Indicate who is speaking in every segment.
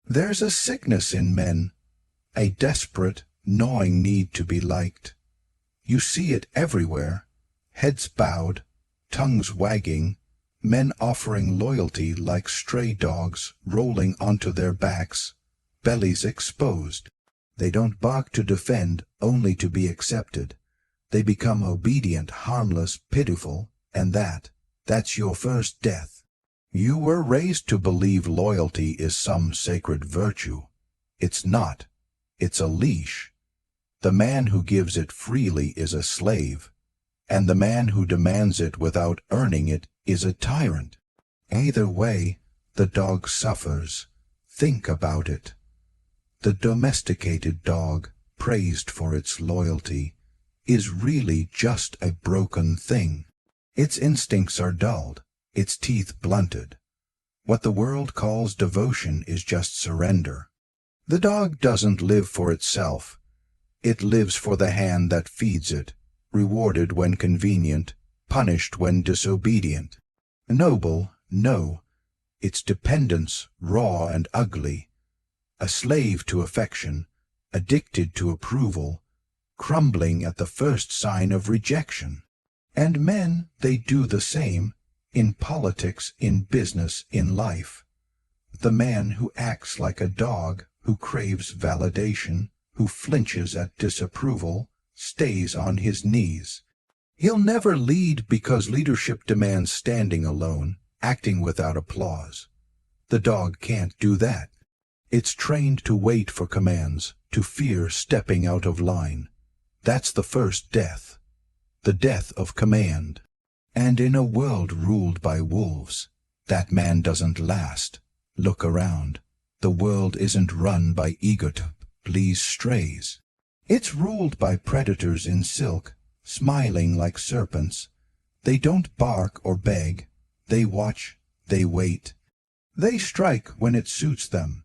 Speaker 1: There's a sickness in men, a desperate, gnawing need to be liked. You see it everywhere, heads bowed, tongues wagging, men offering loyalty like stray dogs rolling onto their backs, bellies exposed. They don't bark to defend, only to be accepted. They become obedient, harmless, pitiful, and that's your first death. You were raised to believe loyalty is some sacred virtue. It's not. It's a leash. The man who gives it freely is a slave, and the man who demands it without earning it is a tyrant. Either way, the dog suffers. Think about it. The domesticated dog, praised for its loyalty, is really just a broken thing. Its instincts are dulled, its teeth blunted. What the world calls devotion is just surrender. The dog doesn't live for itself. It lives for the hand that feeds it, rewarded when convenient, punished when disobedient. Noble, no. Its dependence, raw and ugly. A slave to affection, addicted to approval, crumbling at the first sign of rejection. And men, they do the same, in politics, in business, in life. The man who acts like a dog, who craves validation, who flinches at disapproval, stays on his knees. He'll never lead because leadership demands standing alone, acting without applause. The dog can't do that. It's trained to wait for commands, to fear stepping out of line. That's the first death, the death of command. And in a world ruled by wolves, that man doesn't last. Look around. The world isn't run by ego to please strays. It's ruled by predators in silk, smiling like serpents. They don't bark or beg. They watch, they wait. They strike when it suits them.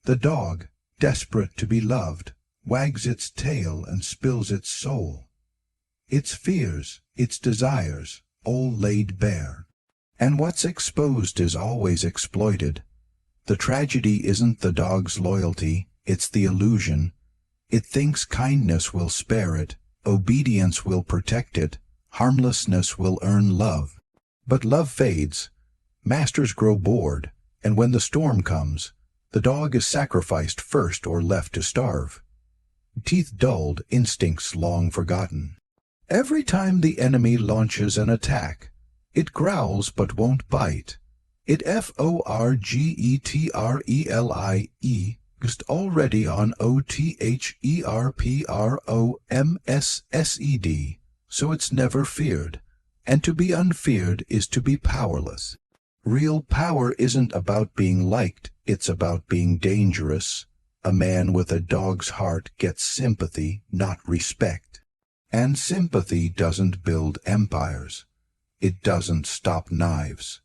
Speaker 1: The dog, desperate to be loved, wags its tail and spills its soul. Its fears, its desires, all laid bare. And what's exposed is always exploited. The tragedy isn't the dog's loyalty, it's the illusion. It thinks kindness will spare it, obedience will protect it, harmlessness will earn love. But love fades, masters grow bored, and when the storm comes, the dog is sacrificed first or left to starve. Teeth dulled, instincts long forgotten. Every time the enemy launches an attack, it growls but won't bite. It forgetrelie, just already on otherpromsed, so it's never feared, and to be unfeared is to be powerless. Real power isn't about being liked, it's about being dangerous. A man with a dog's heart gets sympathy, not respect. And sympathy doesn't build empires. It doesn't stop knives.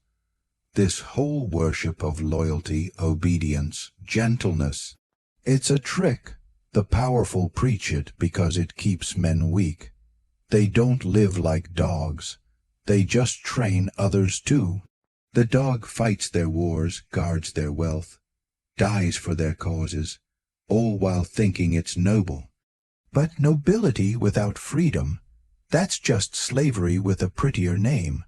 Speaker 1: This whole worship of loyalty, obedience, gentleness, it's a trick. The powerful preach it because it keeps men weak. They don't live like dogs. They just train others too. The dog fights their wars, guards their wealth, dies for their causes, all while thinking it's noble. But nobility without freedom, that's just slavery with a prettier name.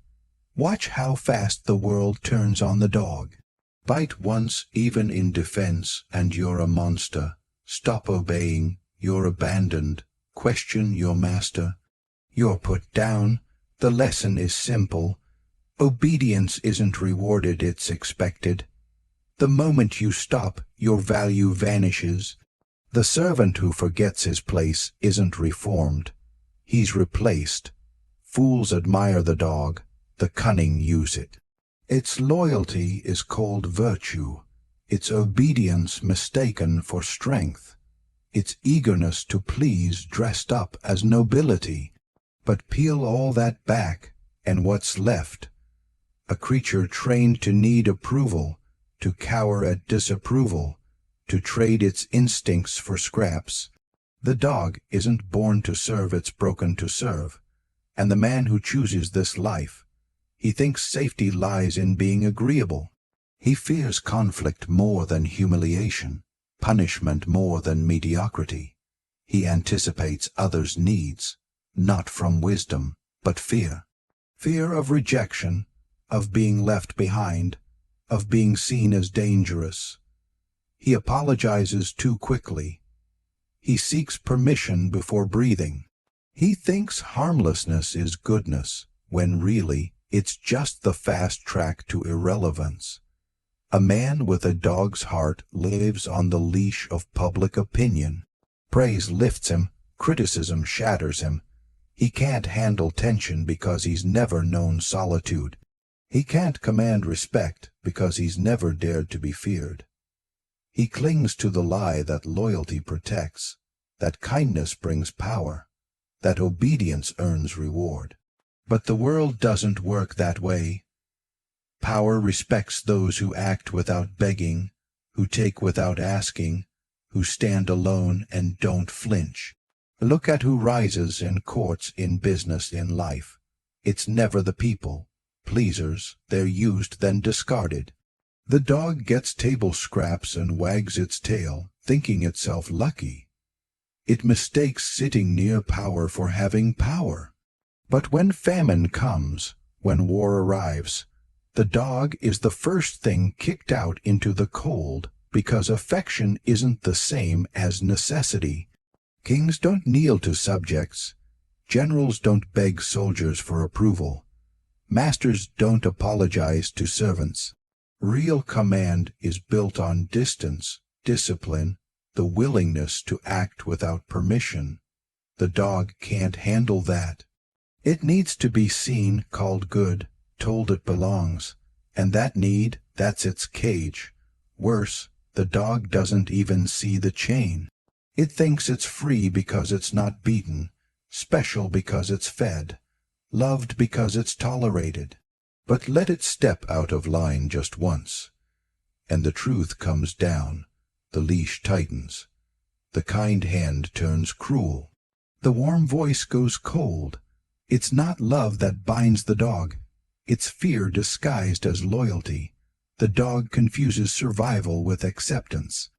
Speaker 1: Watch how fast the world turns on the dog. Bite once, even in defense, and you're a monster. Stop obeying, you're abandoned. Question your master, you're put down. The lesson is simple. Obedience isn't rewarded, it's expected. The moment you stop, your value vanishes. The servant who forgets his place isn't reformed. He's replaced. Fools admire the dog. The cunning use it. Its loyalty is called virtue. Its obedience mistaken for strength. Its eagerness to please dressed up as nobility. But peel all that back, and what's left? A creature trained to need approval, to cower at disapproval, to trade its instincts for scraps. The dog isn't born to serve, it's broken to serve. And the man who chooses this life, he thinks safety lies in being agreeable. He fears conflict more than humiliation, punishment more than mediocrity. He anticipates others' needs, not from wisdom, but fear. Fear of rejection, of being left behind, of being seen as dangerous. He apologizes too quickly. He seeks permission before breathing. He thinks harmlessness is goodness, when really it's just the fast track to irrelevance. A man with a dog's heart lives on the leash of public opinion. Praise lifts him, criticism shatters him. He can't handle tension because he's never known solitude. He can't command respect because he's never dared to be feared. He clings to the lie that loyalty protects, that kindness brings power, that obedience earns reward. But the world doesn't work that way. Power respects those who act without begging, who take without asking, who stand alone and don't flinch. Look at who rises in courts, in business, in life. It's never the people. Pleasers, they're used then discarded. The dog gets table scraps and wags its tail, thinking itself lucky. It mistakes sitting near power for having power. But when famine comes, when war arrives, the dog is the first thing kicked out into the cold because affection isn't the same as necessity. Kings don't kneel to subjects. Generals don't beg soldiers for approval. Masters don't apologize to servants. Real command is built on distance, discipline, the willingness to act without permission. The dog can't handle that. It needs to be seen, called good, told it belongs, and that need, that's its cage. Worse, the dog doesn't even see the chain. It thinks it's free because it's not beaten, special because it's fed, loved because it's tolerated. But let it step out of line just once, and the truth comes down, the leash tightens, the kind hand turns cruel, the warm voice goes cold. It's not love that binds the dog, it's fear disguised as loyalty. The dog confuses survival with acceptance.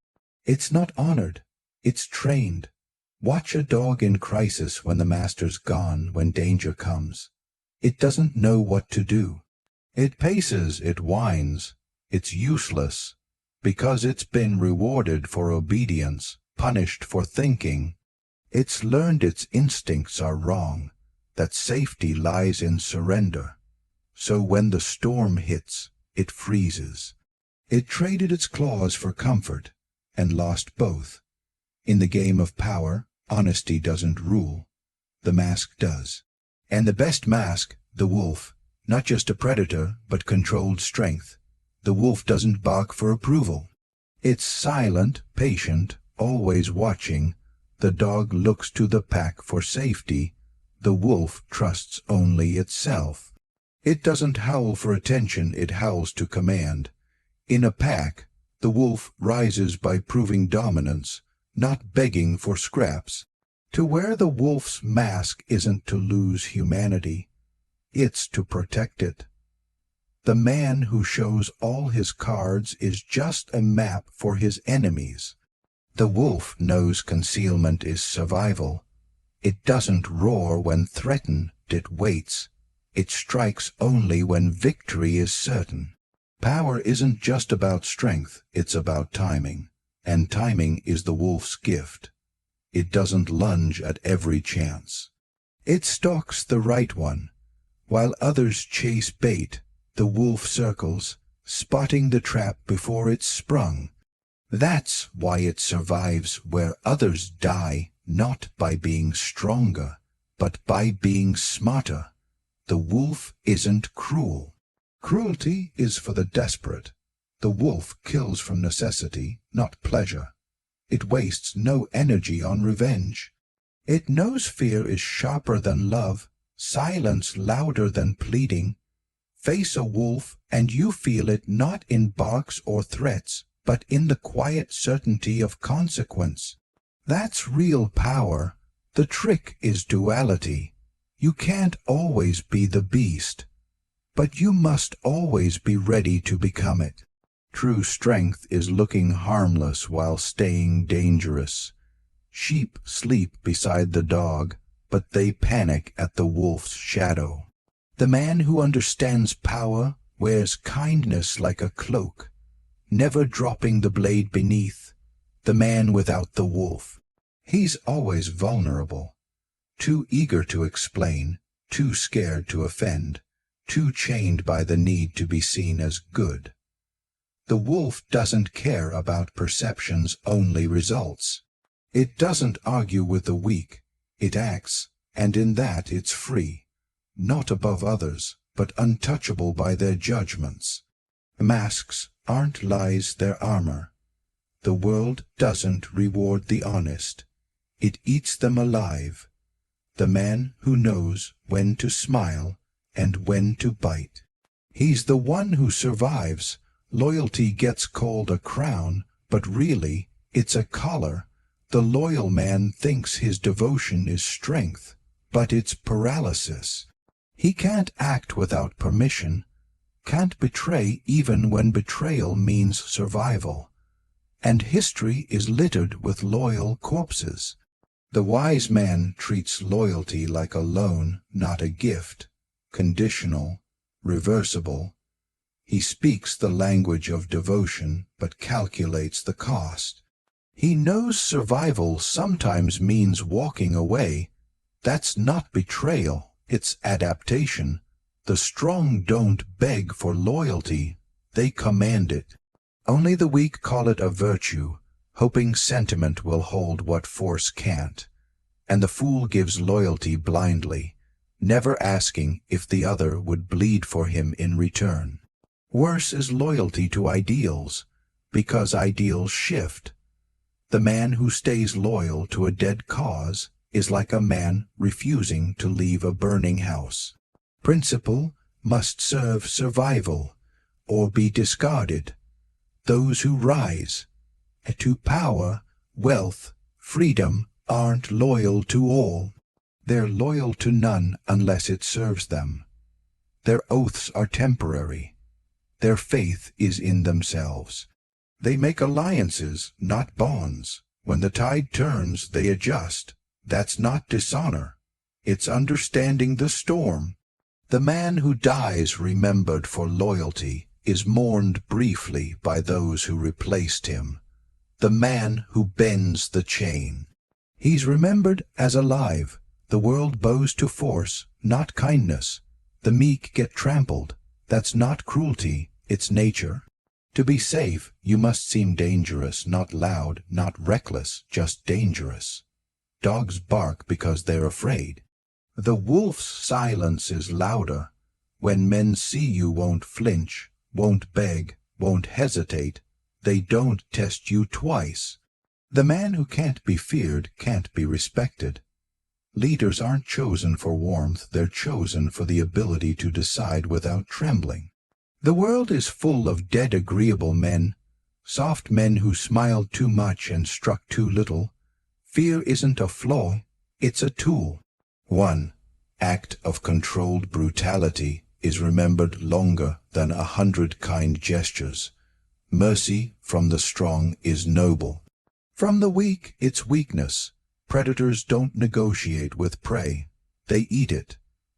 Speaker 1: It's not honored, it's trained. Watch a dog in crisis when the master's gone, when danger comes. It doesn't know what to do. It paces, it whines, it's useless, because it's been rewarded for obedience, punished for thinking. It's learned its instincts are wrong, that safety lies in surrender. So when the storm hits, it freezes. It traded its claws for comfort, and lost both. In the game of power, honesty doesn't rule. The mask does. And the best mask, the wolf, not just a predator, but controlled strength. The wolf doesn't bark for approval. It's silent, patient, always watching. The dog looks to the pack for safety. The wolf trusts only itself. It doesn't howl for attention, it howls to command. In a pack, the wolf rises by proving dominance, not begging for scraps. To wear the wolf's mask isn't to lose humanity. It's to protect it. The man who shows all his cards is just a map for his enemies. The wolf knows concealment is survival. It doesn't roar when threatened, it waits. It strikes only when victory is certain. Power isn't just about strength, it's about timing. And timing is the wolf's gift. It doesn't lunge at every chance. It stalks the right one. While others chase bait, the wolf circles, spotting the trap before it's sprung. That's why it survives where others die, not by being stronger, but by being smarter. The wolf isn't cruel. Cruelty is for the desperate. The wolf kills from necessity, not pleasure. It wastes no energy on revenge. It knows fear is sharper than love, silence louder than pleading. Face a wolf and you feel it not in barks or threats, but in the quiet certainty of consequence. That's real power. The trick is duality. You can't always be the beast, but you must always be ready to become it. True strength is looking harmless while staying dangerous. Sheep sleep beside the dog, but they panic at the wolf's shadow. The man who understands power wears kindness like a cloak, never dropping the blade beneath. The man without the wolf, he's always vulnerable, too eager to explain, too scared to offend, too chained by the need to be seen as good. The wolf doesn't care about perceptions, only results. It doesn't argue with the weak, it acts, and in that it's free, not above others, but untouchable by their judgments. Masks aren't lies, they're armor. The world doesn't reward the honest, it eats them alive. The man who knows when to smile and when to bite. He's the one who survives. Loyalty gets called a crown, but really, it's a collar. The loyal man thinks his devotion is strength, but it's paralysis. He can't act without permission, can't betray even when betrayal means survival. And history is littered with loyal corpses. The wise man treats loyalty like a loan, not a gift, conditional, reversible. He speaks the language of devotion, but calculates the cost. He knows survival sometimes means walking away. That's not betrayal, it's adaptation. The strong don't beg for loyalty, they command it. Only the weak call it a virtue, hoping sentiment will hold what force can't. And the fool gives loyalty blindly, never asking if the other would bleed for him in return. Worse is loyalty to ideals, because ideals shift. The man who stays loyal to a dead cause is like a man refusing to leave a burning house. Principle must serve survival, or be discarded. Those who rise to power, wealth, freedom aren't loyal to all. They're loyal to none unless it serves them. Their oaths are temporary. Their faith is in themselves. They make alliances, not bonds. When the tide turns, they adjust. That's not dishonor. It's understanding the storm. The man who dies remembered for loyalty is mourned briefly by those who replaced him. The man who bends the chain. He's remembered as alive. The world bows to force, not kindness. The meek get trampled. That's not cruelty, it's nature. To be safe, you must seem dangerous, not loud, not reckless, just dangerous. Dogs bark because they're afraid. The wolf's silence is louder. When men see you won't flinch, won't beg, won't hesitate, they don't test you twice. The man who can't be feared can't be respected. Leaders aren't chosen for warmth, they're chosen for the ability to decide without trembling. The world is full of dead agreeable men, soft men who smiled too much and struck too little. Fear isn't a flaw, it's a tool. One act of controlled brutality is remembered longer than 100 kind gestures. Mercy from the strong is noble. From the weak, it's weakness. Predators don't negotiate with prey. They eat it.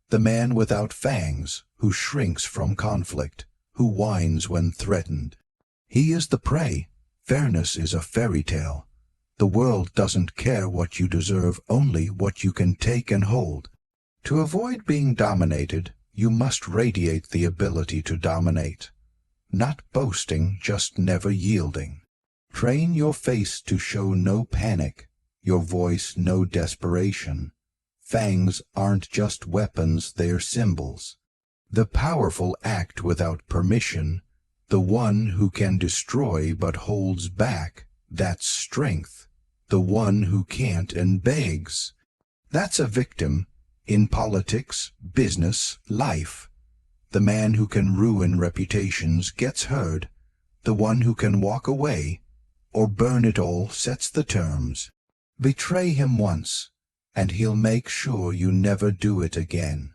Speaker 1: The man without fangs, who shrinks from conflict, who whines when threatened. He is the prey. Fairness is a fairy tale. The world doesn't care what you deserve, only what you can take and hold. To avoid being dominated, you must radiate the ability to dominate. Not boasting, just never yielding. Train your face to show no panic, your voice no desperation. Fangs aren't just weapons, they're symbols. The powerful act without permission. The one who can destroy but holds back, that's strength. The one who can't and begs, that's a victim. In politics, business, life. The man who can ruin reputations gets heard. The one who can walk away or burn it all sets the terms. Betray him once, and he'll make sure you never do it again.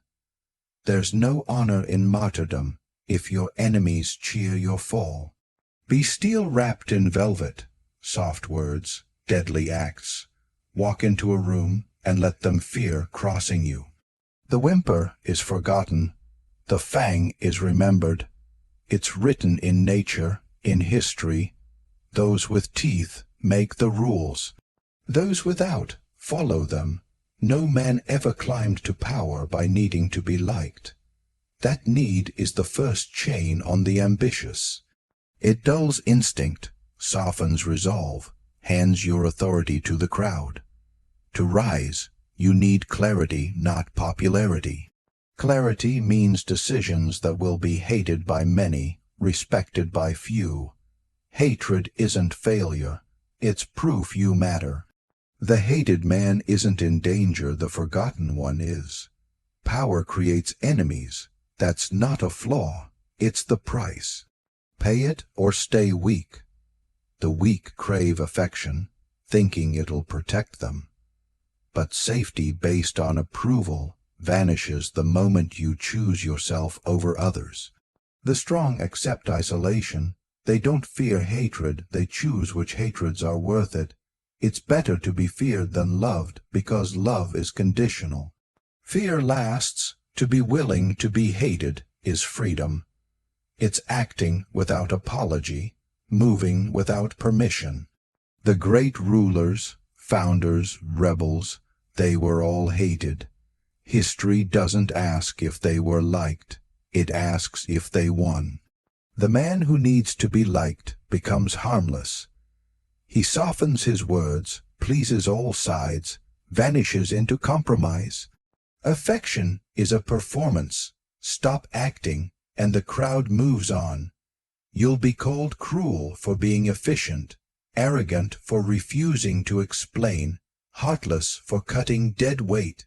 Speaker 1: There's no honor in martyrdom if your enemies cheer your fall. Be steel wrapped in velvet, soft words, deadly acts. Walk into a room and let them fear crossing you. The whimper is forgotten. The fang is remembered. It's written in nature, in history. Those with teeth make the rules. Those without follow them. No man ever climbed to power by needing to be liked. That need is the first chain on the ambitious. It dulls instinct, softens resolve, hands your authority to the crowd. To rise, you need clarity, not popularity. Clarity means decisions that will be hated by many, respected by few. Hatred isn't failure, it's proof you matter. The hated man isn't in danger, the forgotten one is. Power creates enemies. That's not a flaw, it's the price. Pay it or stay weak. The weak crave affection, thinking it'll protect them. But safety based on approval vanishes the moment you choose yourself over others. The strong accept isolation. They don't fear hatred, they choose which hatreds are worth it. It's better to be feared than loved, because love is conditional. Fear lasts. To be willing to be hated is freedom. It's acting without apology, moving without permission. The great rulers, founders, rebels, they were all hated. History doesn't ask if they were liked, it asks if they won. The man who needs to be liked becomes harmless. He softens his words, pleases all sides, vanishes into compromise. Affection is a performance. Stop acting, and the crowd moves on. You'll be called cruel for being efficient, arrogant for refusing to explain, heartless for cutting dead weight.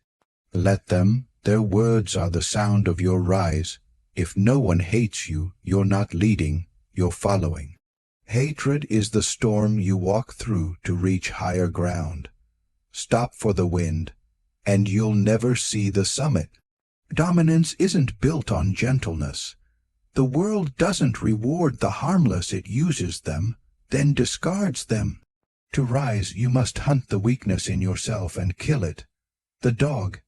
Speaker 1: Let them, their words are the sound of your rise. If no one hates you, you're not leading, you're following. Hatred is the storm you walk through to reach higher ground. Stop for the wind, and you'll never see the summit. Dominance isn't built on gentleness. The world doesn't reward the harmless, it uses them, then discards them. To rise, you must hunt the weakness in yourself and kill it. The dog,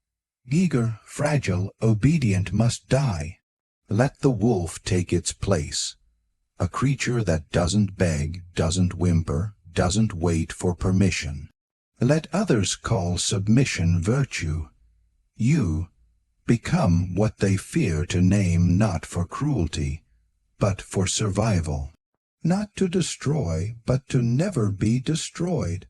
Speaker 1: eager, fragile, obedient, must die. Let the wolf take its place. A creature that doesn't beg, doesn't whimper, doesn't wait for permission. Let others call submission virtue. You become what they fear to name, not for cruelty, but for survival. Not to destroy, but to never be destroyed.